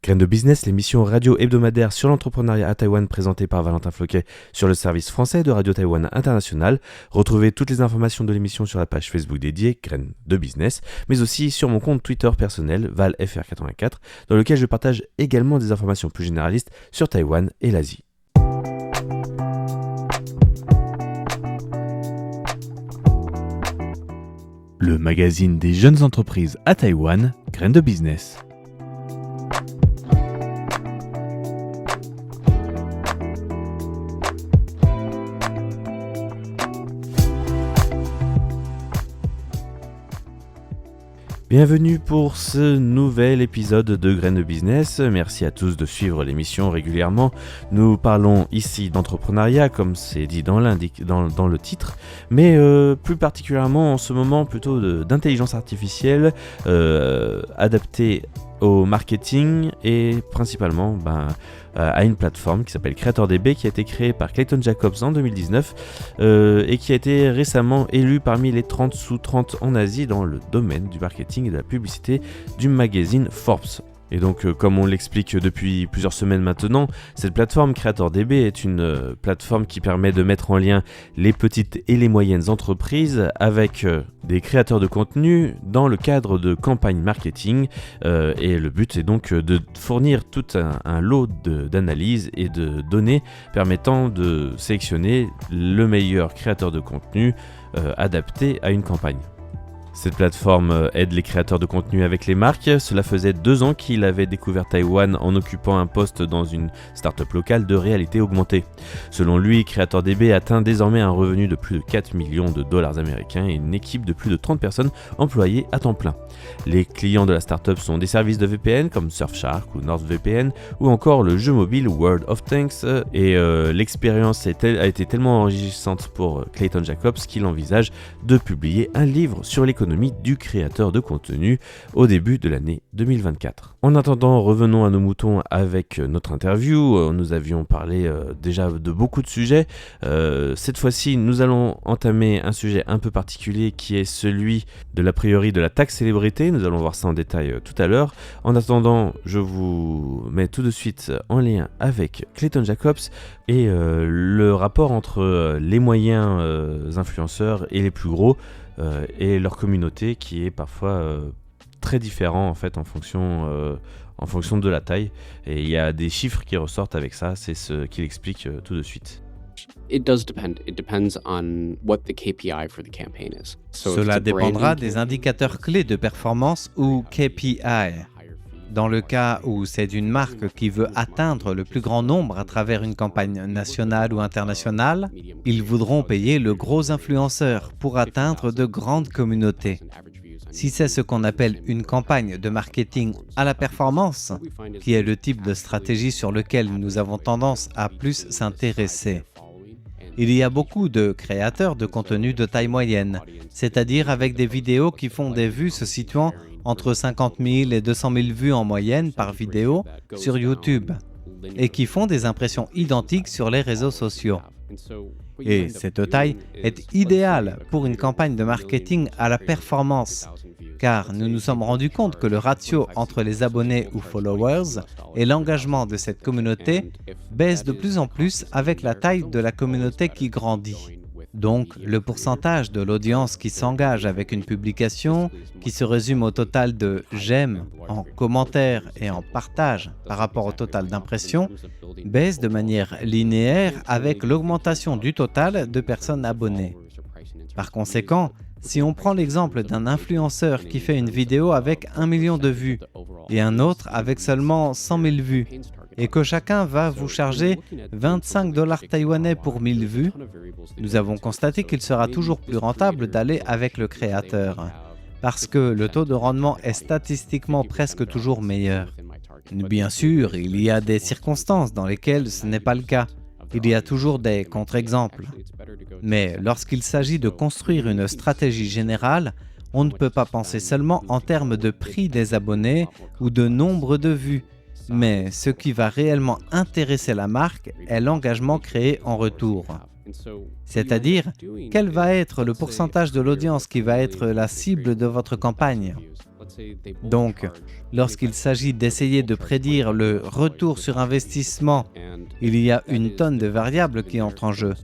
Graines de Business, l'émission radio hebdomadaire sur l'entrepreneuriat à Taïwan présentée par Valentin Floquet sur le service français de Radio Taïwan International. Retrouvez toutes les informations de l'émission sur la page Facebook dédiée Graines de Business, mais aussi sur mon compte Twitter personnel ValFR84, dans lequel je partage également des informations plus généralistes sur Taïwan et l'Asie. Le magazine des jeunes entreprises à Taïwan, Graines de Business. Bienvenue pour ce nouvel épisode de Graines de Business. Merci à tous de suivre l'émission régulièrement. Nous parlons ici d'entrepreneuriat, comme c'est dit dans le titre, mais plus particulièrement en ce moment plutôt d'intelligence artificielle adaptée au marketing et principalement à une plateforme qui s'appelle CreatorDB, qui a été créée par Clayton Jacobs en 2019 et qui a été récemment élu parmi les 30 sous 30 en Asie dans le domaine du marketing et de la publicité du magazine Forbes. Et donc, comme on l'explique depuis plusieurs semaines maintenant, cette plateforme CreatorDB est une plateforme qui permet de mettre en lien les petites et les moyennes entreprises avec des créateurs de contenu dans le cadre de campagnes marketing. Et le but est donc de fournir tout un lot d'analyses et de données permettant de sélectionner le meilleur créateur de contenu adapté à une campagne. Cette plateforme aide les créateurs de contenu avec les marques. Cela faisait 2 ans qu'il avait découvert Taïwan en occupant un poste dans une start-up locale de réalité augmentée. Selon lui, CreatorDB atteint désormais un revenu de plus de 4 millions de dollars américains et une équipe de plus de 30 personnes employées à temps plein. Les clients de la start-up sont des services de VPN comme Surfshark ou NordVPN ou encore le jeu mobile World of Tanks et l'expérience a été tellement enrichissante pour Clayton Jacobs qu'il envisage de publier un livre sur l'économie du créateur de contenu au début de l'année 2024. En attendant, revenons à nos moutons avec notre interview. Nous avions parlé déjà de beaucoup de sujets. Cette fois-ci, nous allons entamer un sujet un peu particulier qui est celui de l'a priori de la taxe célébrité. Nous allons voir ça en détail tout à l'heure. En attendant, je vous mets tout de suite en lien avec Clayton Jacobs et le rapport entre les moyens influenceurs et les plus gros et leur communauté qui est parfois très différent en fait en fonction de la taille, et il y a des chiffres qui ressortent avec ça, c'est ce qu'il explique tout de suite. Cela dépendra des indicateurs clés de performance ou KPI. Dans le cas où c'est une marque qui veut atteindre le plus grand nombre à travers une campagne nationale ou internationale, ils voudront payer le gros influenceur pour atteindre de grandes communautés. Si c'est ce qu'on appelle une campagne de marketing à la performance, qui est le type de stratégie sur lequel nous avons tendance à plus s'intéresser. Il y a beaucoup de créateurs de contenu de taille moyenne, c'est-à-dire avec des vidéos qui font des vues se situant entre 50 000 et 200 000 vues en moyenne par vidéo sur YouTube et qui font des impressions identiques sur les réseaux sociaux. Et cette taille est idéale pour une campagne de marketing à la performance, car nous nous sommes rendus compte que le ratio entre les abonnés ou followers et l'engagement de cette communauté baisse de plus en plus avec la taille de la communauté qui grandit. Donc, le pourcentage de l'audience qui s'engage avec une publication, qui se résume au total de j'aime, en commentaires et en partage par rapport au total d'impressions, baisse de manière linéaire avec l'augmentation du total de personnes abonnées. Par conséquent, si on prend l'exemple d'un influenceur qui fait une vidéo avec 1 million de vues et un autre avec seulement 100 000 vues, et que chacun va vous charger 25 $ taïwanais pour 1000 vues, nous avons constaté qu'il sera toujours plus rentable d'aller avec le créateur, parce que le taux de rendement est statistiquement presque toujours meilleur. Bien sûr, il y a des circonstances dans lesquelles ce n'est pas le cas. Il y a toujours des contre-exemples. Mais lorsqu'il s'agit de construire une stratégie générale, on ne peut pas penser seulement en termes de prix des abonnés ou de nombre de vues, mais ce qui va réellement intéresser la marque est l'engagement créé en retour. C'est-à-dire, quel va être le pourcentage de l'audience qui va être la cible de votre campagne? Donc, lorsqu'il s'agit d'essayer de prédire le retour sur investissement, il y a une tonne de variables qui entrent en jeu.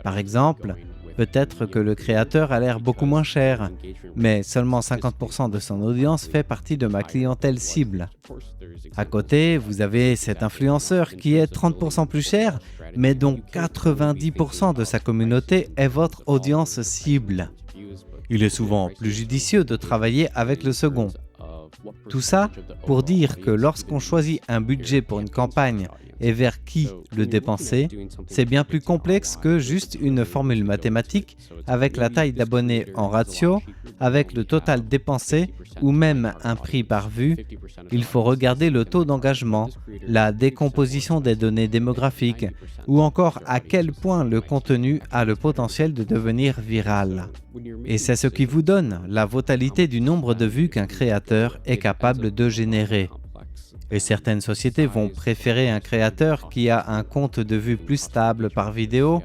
Par exemple, peut-être que le créateur a l'air beaucoup moins cher, mais seulement 50% de son audience fait partie de ma clientèle cible. À côté, vous avez cet influenceur qui est 30% plus cher, mais dont 90% de sa communauté est votre audience cible. Il est souvent plus judicieux de travailler avec le second. Tout ça pour dire que lorsqu'on choisit un budget pour une campagne et vers qui le dépenser, c'est bien plus complexe que juste une formule mathématique avec la taille d'abonnés en ratio, avec le total dépensé ou même un prix par vue. Il faut regarder le taux d'engagement, la décomposition des données démographiques ou encore à quel point le contenu a le potentiel de devenir viral. Et c'est ce qui vous donne la totalité du nombre de vues qu'un créateur est capable de générer. Et certaines sociétés vont préférer un créateur qui a un compte de vues plus stable par vidéo,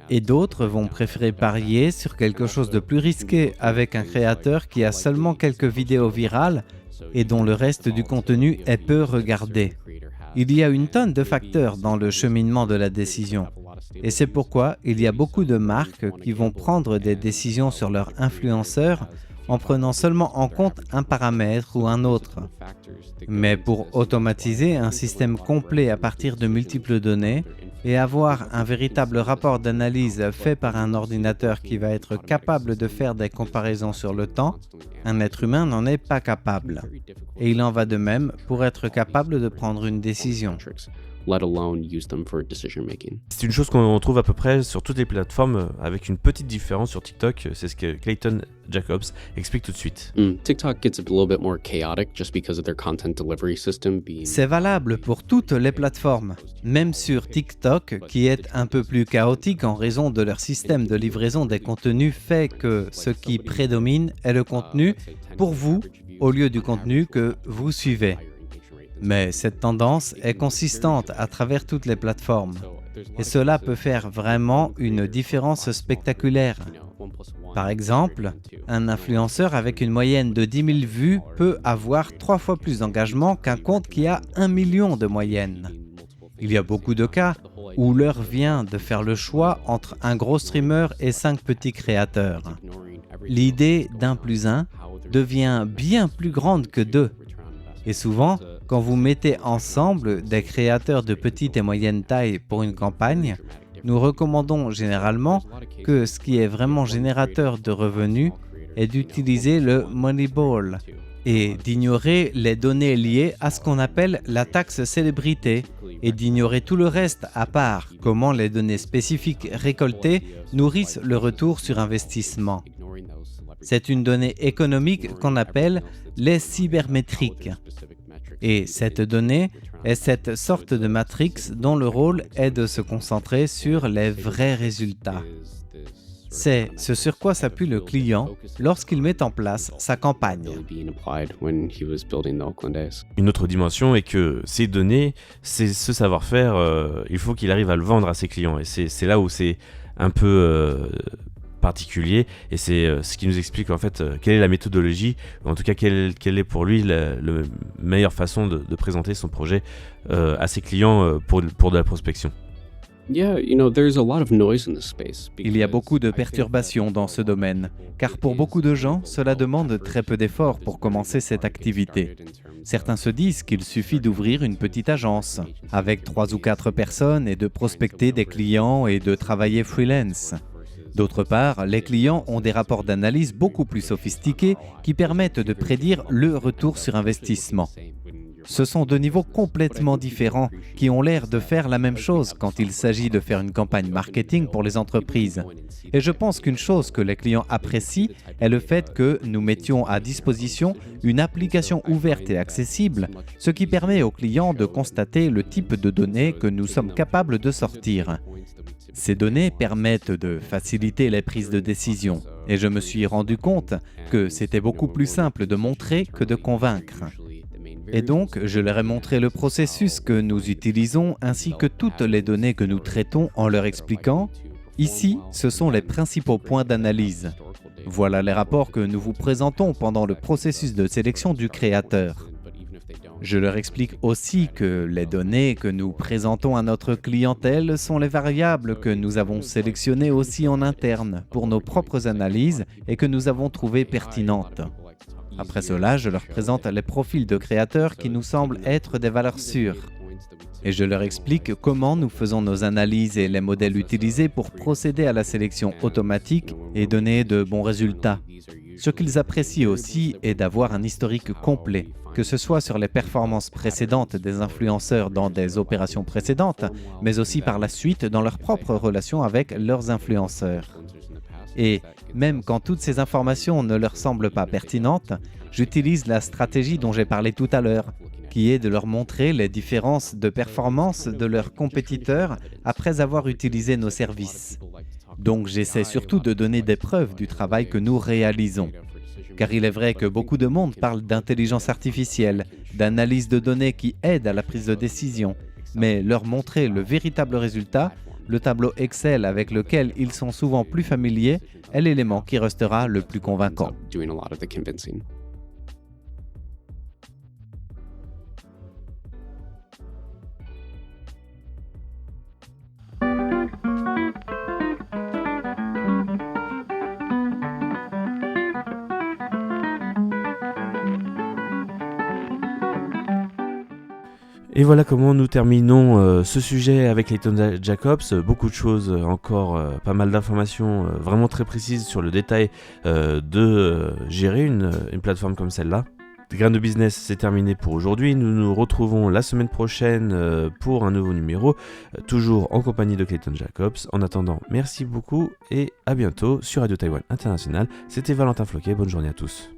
et d'autres vont préférer parier sur quelque chose de plus risqué avec un créateur qui a seulement quelques vidéos virales et dont le reste du contenu est peu regardé. Il y a une tonne de facteurs dans le cheminement de la décision. Et c'est pourquoi il y a beaucoup de marques qui vont prendre des décisions sur leurs influenceurs en prenant seulement en compte un paramètre ou un autre. Mais pour automatiser un système complet à partir de multiples données et avoir un véritable rapport d'analyse fait par un ordinateur qui va être capable de faire des comparaisons sur le temps, un être humain n'en est pas capable. Et il en va de même pour être capable de prendre une décision. C'est une chose qu'on trouve à peu près sur toutes les plateformes, avec une petite différence sur TikTok. C'est ce que Clayton Jacobs explique tout de suite. TikTok gets a little bit more chaotic just because of their content delivery system being... C'est valable pour toutes les plateformes, même sur TikTok, qui est un peu plus chaotique en raison de leur système de livraison des contenus fait que ce qui prédomine est le contenu pour vous au lieu du contenu que vous suivez. Mais cette tendance est consistante à travers toutes les plateformes. Et cela peut faire vraiment une différence spectaculaire. Par exemple, un influenceur avec une moyenne de 10 000 vues peut avoir 3 fois plus d'engagement qu'un compte qui a 1 million de moyenne. Il y a beaucoup de cas où l'heure vient de faire le choix entre un gros streamer et 5 petits créateurs. L'idée d'un plus un devient bien plus grande que 2. Et souvent, quand vous mettez ensemble des créateurs de petite et moyenne taille pour une campagne, nous recommandons généralement que ce qui est vraiment générateur de revenus est d'utiliser le Moneyball et d'ignorer les données liées à ce qu'on appelle la taxe célébrité et d'ignorer tout le reste à part comment les données spécifiques récoltées nourrissent le retour sur investissement. C'est une donnée économique qu'on appelle les cybermétriques. Et cette donnée est cette sorte de matrix dont le rôle est de se concentrer sur les vrais résultats. C'est ce sur quoi s'appuie le client lorsqu'il met en place sa campagne. Une autre dimension est que ces données, c'est ce savoir-faire, il faut qu'il arrive à le vendre à ses clients. Et c'est là où c'est un peu particulier, et c'est ce qui nous explique en fait quelle est la méthodologie, en tout cas quelle est pour lui la meilleure façon de présenter son projet à ses clients pour de la prospection. Il y a beaucoup de perturbations dans ce domaine, car pour beaucoup de gens, cela demande très peu d'efforts pour commencer cette activité. Certains se disent qu'il suffit d'ouvrir une petite agence, avec 3 ou 4 personnes et de prospecter des clients et de travailler freelance. D'autre part, les clients ont des rapports d'analyse beaucoup plus sophistiqués qui permettent de prédire le retour sur investissement. Ce sont 2 niveaux complètement différents qui ont l'air de faire la même chose quand il s'agit de faire une campagne marketing pour les entreprises. Et je pense qu'une chose que les clients apprécient est le fait que nous mettions à disposition une application ouverte et accessible, ce qui permet aux clients de constater le type de données que nous sommes capables de sortir. Ces données permettent de faciliter les prises de décision et je me suis rendu compte que c'était beaucoup plus simple de montrer que de convaincre. Et donc, je leur ai montré le processus que nous utilisons ainsi que toutes les données que nous traitons en leur expliquant « Ici, ce sont les principaux points d'analyse. Voilà les rapports que nous vous présentons pendant le processus de sélection du créateur. Je leur explique aussi que les données que nous présentons à notre clientèle sont les variables que nous avons sélectionnées aussi en interne pour nos propres analyses et que nous avons trouvées pertinentes. Après cela, je leur présente les profils de créateurs qui nous semblent être des valeurs sûres. Et je leur explique comment nous faisons nos analyses et les modèles utilisés pour procéder à la sélection automatique et donner de bons résultats. Ce qu'ils apprécient aussi est d'avoir un historique complet, que ce soit sur les performances précédentes des influenceurs dans des opérations précédentes, mais aussi par la suite dans leurs propres relations avec leurs influenceurs. Et même quand toutes ces informations ne leur semblent pas pertinentes, j'utilise la stratégie dont j'ai parlé tout à l'heure, qui est de leur montrer les différences de performance de leurs compétiteurs après avoir utilisé nos services. Donc j'essaie surtout de donner des preuves du travail que nous réalisons. Car il est vrai que beaucoup de monde parle d'intelligence artificielle, d'analyse de données qui aident à la prise de décision, mais leur montrer le véritable résultat, le tableau Excel avec lequel ils sont souvent plus familiers, est l'élément qui restera le plus convaincant. Et voilà comment nous terminons ce sujet avec Clayton Jacobs. Beaucoup de choses encore, pas mal d'informations vraiment très précises sur le détail de gérer une plateforme comme celle-là. Graines de business, c'est terminé pour aujourd'hui. Nous nous retrouvons la semaine prochaine pour un nouveau numéro, toujours en compagnie de Clayton Jacobs. En attendant, merci beaucoup et à bientôt sur Radio Taïwan International. C'était Valentin Floquet, bonne journée à tous.